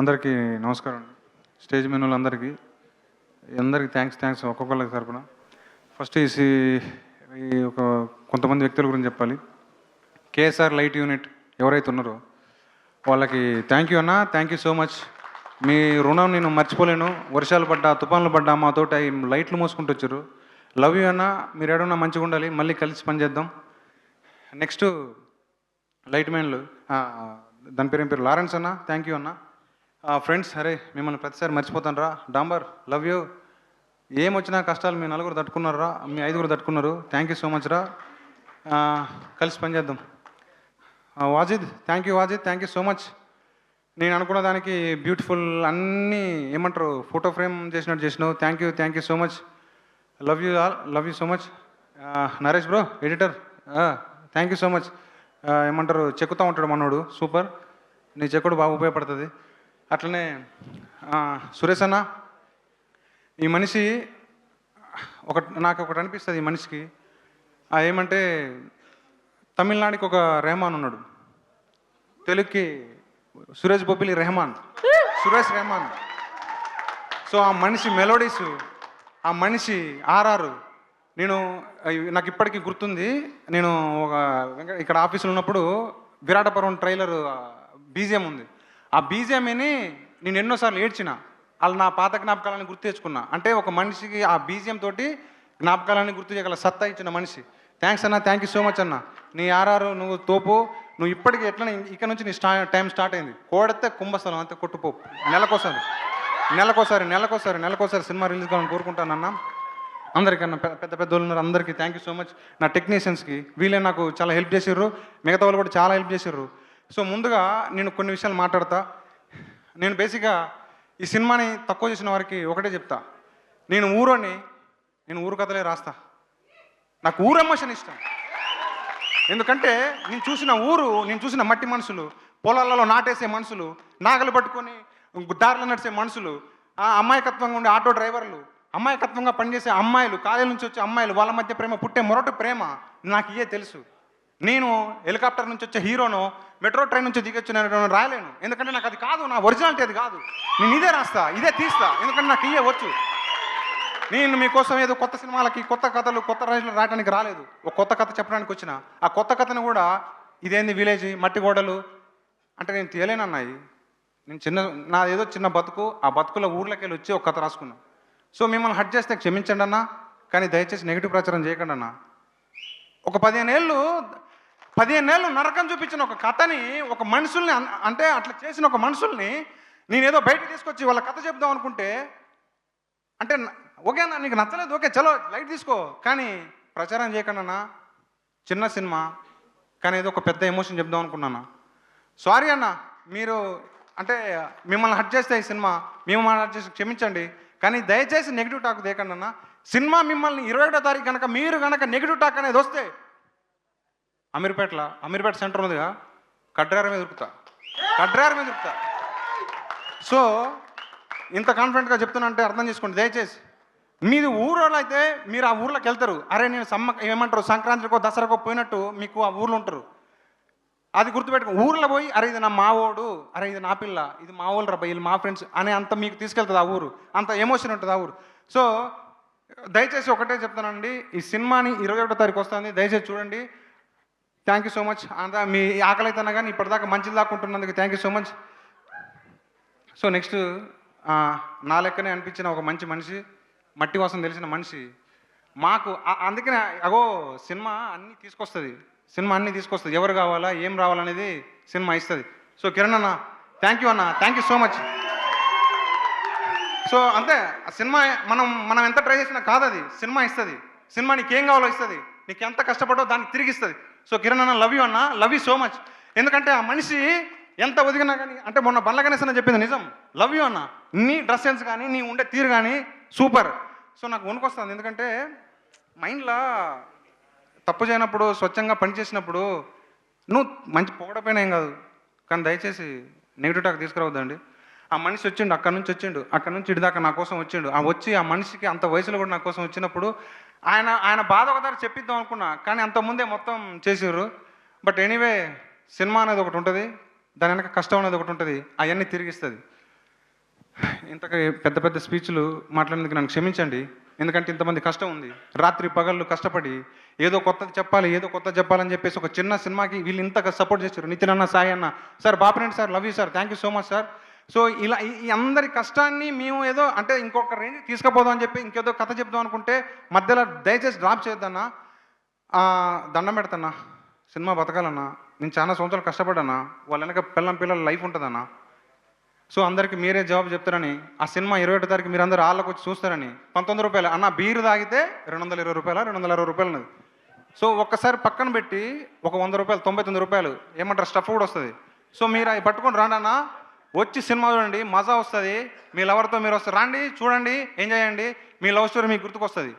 అందరికీ నమస్కారం. స్టేజ్ మీద వాళ్ళందరికీ అందరికీ థ్యాంక్స్ ఒక్కొక్కరికి తరపున. ఫస్ట్ ఈ ఒక కొంతమంది వ్యక్తుల గురించి చెప్పాలి. కేఎస్ఆర్ లైట్ యూనిట్ ఎవరైతే ఉన్నారో వాళ్ళకి థ్యాంక్ యూ అన్న, థ్యాంక్ యూ సో మచ్. మీ రుణం నేను మర్చిపోలేను. వర్షాలు పడ్డా, తుఫాన్లు పడ్డా మాతోటి లైట్లు మోసుకుంటూ వచ్చారు. లవ్ యూ అన్న, మీరు ఏడన్నా మంచిగా ఉండాలి, మళ్ళీ కలిసి పనిచేద్దాం. నెక్స్ట్ లైట్ మ్యాన్లు, దాని పేరు ఏం పేరు, లారెన్స్ అన్న, థ్యాంక్ యూ అన్న. ఫ్రెండ్స్, అరే మిమ్మల్ని ప్రతిసారి మర్చిపోతాను రా. Dambar, love you. ఏమొచ్చినా కష్టాలు మీ నలుగురు తట్టుకున్నారు రా, మీ ఐదుగురు తట్టుకున్నారు. థ్యాంక్ యూ సో మచ్ రా. కలిసి పనిచేద్దాం. Wajid, thank you Wajid, thank you so much. నేను అనుకున్న దానికి బ్యూటిఫుల్ అన్నీ ఏమంటారు ఫోటో ఫ్రేమ్ చేసినట్టు చేసినావు. Thank you so much. Love you all, love you so much. Naresh bro, editor, thank you so much. ఏమంటారు చెక్కుతూ ఉంటాడు మనోడు, సూపర్. నీ చెక్కుడు బాగా ఉపయోగపడుతుంది. అట్లనే సురేష్ అన్న, ఈ మనిషి నాకు ఒకటి అనిపిస్తుంది. ఈ మనిషికి ఏమంటే తమిళనాడుకి ఒక రెహమాన్ ఉన్నాడు, తెలుగుకి సురేష్ బొబ్బిలి రెహమాన్, సురేష్ రెహమాన్. సో ఆ మనిషి మెలోడీస్, ఆ మనిషి ఆర్ఆర్ నాకు ఇప్పటికీ గుర్తుంది. నేను ఇక్కడ ఆఫీసులో ఉన్నప్పుడు విరాట పర్వం ట్రైలర్ బీజిఎం ఉంది. ఆ బీజిఎంని నేను ఎన్నోసార్లు ఏడ్చిన. వాళ్ళు నా పాత జ్ఞాపకాలని గుర్తు తెచ్చుకున్నా. అంటే ఒక మనిషికి ఆ బీజిఎం తోటి జ్ఞాపకాలని గుర్తు చేయగల సత్తా ఇచ్చిన మనిషి. థ్యాంక్స్ అన్న, థ్యాంక్ యూ సో మచ్ అన్న. నీ ఆర్ఆర్ నువ్వు తోపు. నువ్వు ఇప్పటికీ ఎట్లా ఇక్కడ నుంచి నీ టైం స్టార్ట్ అయింది. కోడితే కుంభస్థలం అంతే, కొట్టుపో. నెలకోసారి సినిమా రిలీజ్ కావాలని కోరుకుంటానన్నా. అందరికన్నా పెద్ద వాళ్ళు ఉన్నారు, అందరికీ థ్యాంక్ యూ సో మచ్. నా టెక్నీషియన్స్కి వీళ్ళే నాకు చాలా హెల్ప్ చేసిర్రు, మిగతా వాళ్ళు కూడా చాలా హెల్ప్ చేసిర్రు. సో ముందుగా నేను కొన్ని విషయాలు మాట్లాడతా. నేను బేసిక్గా ఈ సినిమాని తక్కువ చేసిన వారికి ఒకటే చెప్తా. నేను ఊరు కథలే రాస్తా. నాకు ఊరు ఎమోషన్ ఇష్టం. ఎందుకంటే నేను చూసిన మట్టి మనుషులు, పొలాలలో నాటేసే మనుషులు, నాగలు పట్టుకొని దారిలో నడిచే మనుషులు, అమాయకత్వంగా ఉండే ఆటో డ్రైవర్లు, అమాయకత్వంగా పనిచేసే అమ్మాయిలు, కాలేజీ నుంచి వచ్చే అమ్మాయిలు, వాళ్ళ మధ్య ప్రేమ, పుట్టే మొరటి ప్రేమ నాకు ఇయే తెలుసు. నేను హెలికాప్టర్ నుంచి వచ్చే హీరోను, మెట్రో ట్రైన్ నుంచి దిగొచ్చిన రాయలేను. ఎందుకంటే నాకు అది కాదు, నా ఒరిజినాలిటీ అది కాదు. నేను ఇదే రాస్తా, ఇదే తీస్తా. ఎందుకంటే నాకు ఇయే వచ్చు. నేను మీకోసం ఏదో కొత్త సినిమాలకి, కొత్త కథలు, కొత్త రైతులు రాయడానికి రాలేదు. ఒక కొత్త కథ చెప్పడానికి వచ్చిన. ఆ కొత్త కథను కూడా ఇదేంది విలేజ్, మట్టి గోడలు అంటే నేను తేలేనన్నాయి. నేను నా ఏదో చిన్న బతుకు, ఆ బతుకుల ఊర్లోకి వెళ్ళి వచ్చి ఒక కథ రాసుకున్నాను. సో మిమ్మల్ని హట్ చేస్తే క్షమించండి అన్న, కానీ దయచేసి నెగిటివ్ ప్రచారం చేయకండి అన్న. ఒక 15 ఏళ్ళు నరకం చూపించిన ఒక కథని, ఒక మనుషుల్ని, అంటే అట్లా చేసిన ఒక మనుషుల్ని నేనేదో బయటకు తీసుకొచ్చి వాళ్ళ కథ చెప్దాం అనుకుంటే, అంటే ఓకే అన్న నీకు నచ్చలేదు, ఓకే చలో లైట్ తీసుకో, కానీ ప్రచారం చేయకండి అన్న. చిన్న సినిమా కానీ ఏదో ఒక పెద్ద ఎమోషన్ చెప్దాం అనుకున్నాను. సారీ అన్న, మీరు అంటే మిమ్మల్ని హట్ చేస్తే ఈ సినిమా మిమ్మల్ని హట్ చేసి క్షమించండి, కానీ దయచేసి నెగిటివ్ టాక్ దేకండి అన్న. సినిమా మిమ్మల్ని 21వ తారీఖు కనుక మీరు కనుక నెగిటివ్ టాక్ అనేది వస్తే అమీర్పేట సెంటర్ ఉందిగా, కడ్రార్ మీద దొరుకుతా. సో ఇంత కాన్ఫిడెంట్గా చెప్తున్నా అంటే అర్థం చేసుకోండి దయచేసి. మీది ఊరోళ్ళు అయితే మీరు ఆ ఊర్లోకి వెళ్తారు. అరే నేను ఏమంటారు సంక్రాంతికో దసరాకో పోయినట్టు మీకు ఆ ఊర్లో ఉంటారు. అది గుర్తుపెట్టుకో. ఊర్లో పోయి అరే ఇది నా మావోడు, అరే ఇది నా పిల్ల, ఇది మా వాళ్ళు రా, వీళ్ళు మా ఫ్రెండ్స్ అనే అంత మీకు తీసుకెళ్తుంది ఆ ఊరు. అంత ఎమోషన్ ఉంటుంది ఆ ఊరు. సో దయచేసి ఒకటే చెప్తానండి, ఈ సినిమాని 21వ తారీఖు వస్తుంది, దయచేసి చూడండి. Thank you so much. అంతా మీ ఆకలి అయితేనా కానీ ఇప్పటిదాకా మంచిది దాక్కుంటున్నందుకు thank you so much. So next నా లెక్కనే అనిపించిన ఒక మంచి మనిషి, మట్టి వాసన తెలిసిన మనిషి మాకు. అందుకనే సినిమా అన్నీ తీసుకొస్తుంది. ఎవరు కావాలా, ఏం రావాలనేది సినిమా ఇస్తుంది. సో కిరణ్ అన్న థ్యాంక్ యూ అన్న, thank you so much. So అంతే, ఆ సినిమా మనం ఎంత ట్రై చేసినా కాదు, అది సినిమా ఇస్తుంది. సినిమా నీకు ఏం కావాలో ఇస్తుంది, నీకు ఎంత కష్టపడో దానికి తిరిగి ఇస్తుంది. సో కిరణ్ అన్న లవ్ యూ అన్న, లవ్ యూ సో మచ్. ఎందుకంటే ఆ మనిషి ఎంత ఒదిగినా కానీ, అంటే మొన్న బండ్ల గణేష్ అన్న చెప్పింది నిజం. లవ్ యూ అన్న, నీ డ్రెస్ సెన్స్ కానీ నీ ఉండే తీరు కానీ సూపర్. సో నాకు వణుకొస్తుంది, ఎందుకంటే మైండ్లో తప్పు చేయనప్పుడు, స్వచ్ఛంగా పనిచేసినప్పుడు నువ్వు మంచి పొగడపోయినా ఏం కాదు, కానీ దయచేసి నెగిటివ్ టాక్ తీసుకురావద్దండి. ఆ మనిషి వచ్చిండు, అక్కడి నుంచి ఇటుదాకా నా కోసం వచ్చిండు. ఆ మనిషికి అంత వయసులో కూడా నా కోసం వచ్చినప్పుడు ఆయన బాధ ఒకసారి చెప్పిద్దాం అనుకున్నా, కానీ అంతకుముందే మొత్తం చేసిర్రు. బట్ ఎనీవే, సినిమా అనేది ఒకటి ఉంటుంది, దాని వెనక కష్టం అనేది ఒకటి ఉంటుంది, అవన్నీ తిరిగిస్తుంది. ఇంతగా పెద్ద పెద్ద స్పీచ్లు మాట్లాడినందుకు నన్ను క్షమించండి. ఎందుకంటే ఇంతమంది కష్టం ఉంది. రాత్రి పగళ్ళు కష్టపడి ఏదో కొత్తది చెప్పాలి, ఏదో కొత్తది చెప్పాలని చెప్పేసి ఒక చిన్న సినిమాకి వీళ్ళు ఇంతగా సపోర్ట్ చేశారు. నితిన్ అన్న, సాయి అన్న, sir Bapireddy sir, love you sir, thank you so much sir. So ఇలా ఈ అందరి కష్టాన్ని మేము ఏదో అంటే ఇంకొక రేంజ్ తీసుకుపోదాం అని చెప్పి ఇంకేదో కథ చెప్దాం అనుకుంటే మధ్యలో దయచేసి డ్రాప్ చేయొద్దన్నా. దండం పెడతాన్నా, సినిమా బతకాలన్నా. నేను చాలా సంవత్సరాలు కష్టపడ్డానా, వాళ్ళ వెనక పిల్లల లైఫ్ ఉంటుందన్నా. సో అందరికీ మీరే జవాబు చెప్తారని, ఆ సినిమా 21 తారీఖు మీరు అందరూ ఆళ్ళకు వచ్చి చూస్తారని. 19 రూపాయలు అన్న, బీరు తాగితే 220 రూపాయలు, 260 రూపాయలు ఉన్నది. సో ఒక్కసారి పక్కన పెట్టి ఒక 100 రూపాయలు, 99 రూపాయలు ఏమంటారు స్టఫ్ కూడా వస్తుంది. సో మీరు అవి పట్టుకొని రాండి అన్న, వచ్చి సినిమా చూడండి, మజా వస్తుంది. మీ లవర్తో మీరు వస్తారు, రండి చూడండి, ఎంజాయ్ చేయండి, మీ లవ్ స్టోరీ మీకు గుర్తుకొస్తుంది.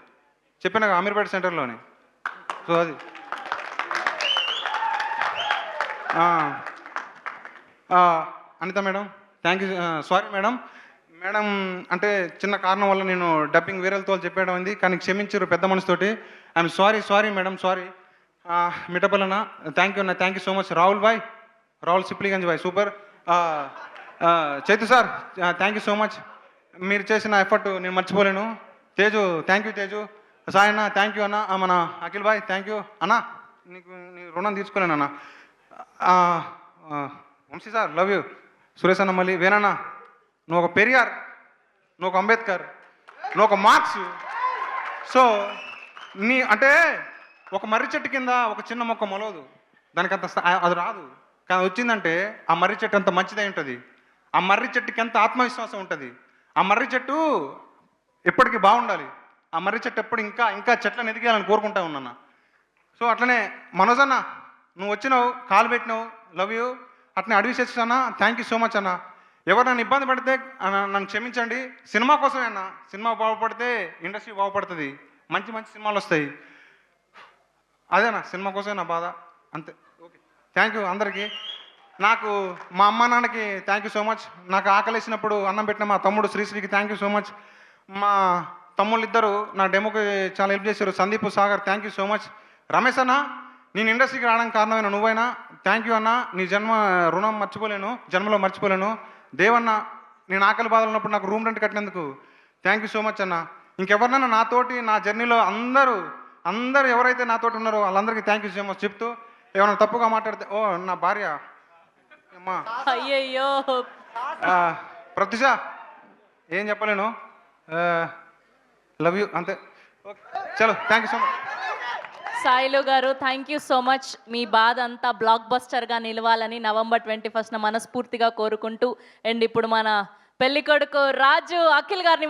చెప్పిన అమీర్పేట సెంటర్లోని. సో అది Anitha madam, thank you. Sorry madam, madam అంటే చిన్న కారణం వల్ల నేను డబ్బింగ్ వేరేతో చెప్పేయడం ఉంది, కానీ క్షమించారు పెద్ద మనసుతోటి. I'm sorry madam, sorry. మిఠపల్లన్న, థ్యాంక్ యూ అన్న, thank you so much. Rahul Sipligunj boy, super. Chaitu sir, thank you so much. మీరు చేసిన ఎఫర్ట్ నేను మర్చిపోలేను. Teju, thank you Teju. సాయి అన్న, థ్యాంక్ యూ అన్న. మన అఖిల్ బాయ్, థ్యాంక్ యూ అన్న, నీ రుణం తీసుకోలేను అన్న. Vamshi sir, love you. Suresh అన్న, మళ్ళీ వేనన్నా, నువ్వు ఒక పెరియార్, నువ్వు ఒక అంబేద్కర్, నువ్వు ఒక మార్క్స్. సో నీ అంటే ఒక మర్రి చెట్టు కింద ఒక చిన్న మొక్క మొలవదు, దానికి అంత అది రాదు. కానీ వచ్చిందంటే ఆ మర్రి చెట్టు అంత మంచిదై ఉంటుంది. ఆ మర్రి చెట్టుకి ఎంత ఆత్మవిశ్వాసం ఉంటుంది. ఆ మర్రి చెట్టు ఎప్పటికీ బాగుండాలి. ఆ మర్రి చెట్టు ఎప్పుడు ఇంకా ఇంకా చెట్లను ఎదిగేయాలని కోరుకుంటా ఉన్నాను. సో అట్లనే మనోజ్ అన్న, నువ్వు వచ్చినావు, కాలు పెట్టినావు, లవ్ యూ. అట్నే అడవి చేస్తున్నా, థ్యాంక్ యూ సో మచ్ అన్న. ఎవరు నన్ను ఇబ్బంది పడితే నన్ను క్షమించండి. సినిమా కోసమే అన్న, సినిమా బాగుపడితే ఇండస్ట్రీ బాగుపడుతుంది, మంచి మంచి సినిమాలు వస్తాయి. అదేనా సినిమా కోసమే నా బాధ, అంతే. ఓకే, థ్యాంక్ యూ అందరికీ. నాకు మా అమ్మ నాన్నకి థ్యాంక్ యూ సో మచ్. నాకు ఆకలేసినప్పుడు అన్నం పెట్టిన మా తమ్ముడు శ్రీశ్రీకి థ్యాంక్ యూ సో మచ్. మా తమ్ముళ్ళు ఇద్దరు నా డెమోకి చాలా హెల్ప్ చేశారు, Sandeep, Sagar, thank you so much. Ramesh అన్న, నేను ఇండస్ట్రీకి రావడానికి కారణమైన నువ్వైనా, థ్యాంక్ యూ అన్న. నీ రుణం మర్చిపోలేను, జన్మలో మర్చిపోలేను. దేవన్న, నేను ఆకలి బాధలు ఉన్నప్పుడు నాకు రూమ్ రెంట్ కట్టినందుకు థ్యాంక్ యూ సో మచ్ అన్న. ఇంకెవరినైనా నాతోటి నా జర్నీలో అందరూ ఎవరైతే నాతోటి ఉన్నారో వాళ్ళందరికీ థ్యాంక్ యూ సో మచ్ చెప్తూ, ఏమైనా తప్పుగా మాట్లాడితే, ఓ నా భార్య అమ్మా, అయ్యయ్యో, ప్రత్యుష, ఏం చెప్పలేను, లవ్ యూ, అంతే. ఓకే, చలో, thank you so much. Sailu గారు, థ్యాంక్ యూ సో మచ్. మీ బాధ అంతా బ్లాక్ బస్టర్గా నిలవాలని November 21న మనస్ఫూర్తిగా కోరుకుంటూ, అండ్ ఇప్పుడు మన పెళ్ళికొడుకు రాజు అఖిల్ గారిని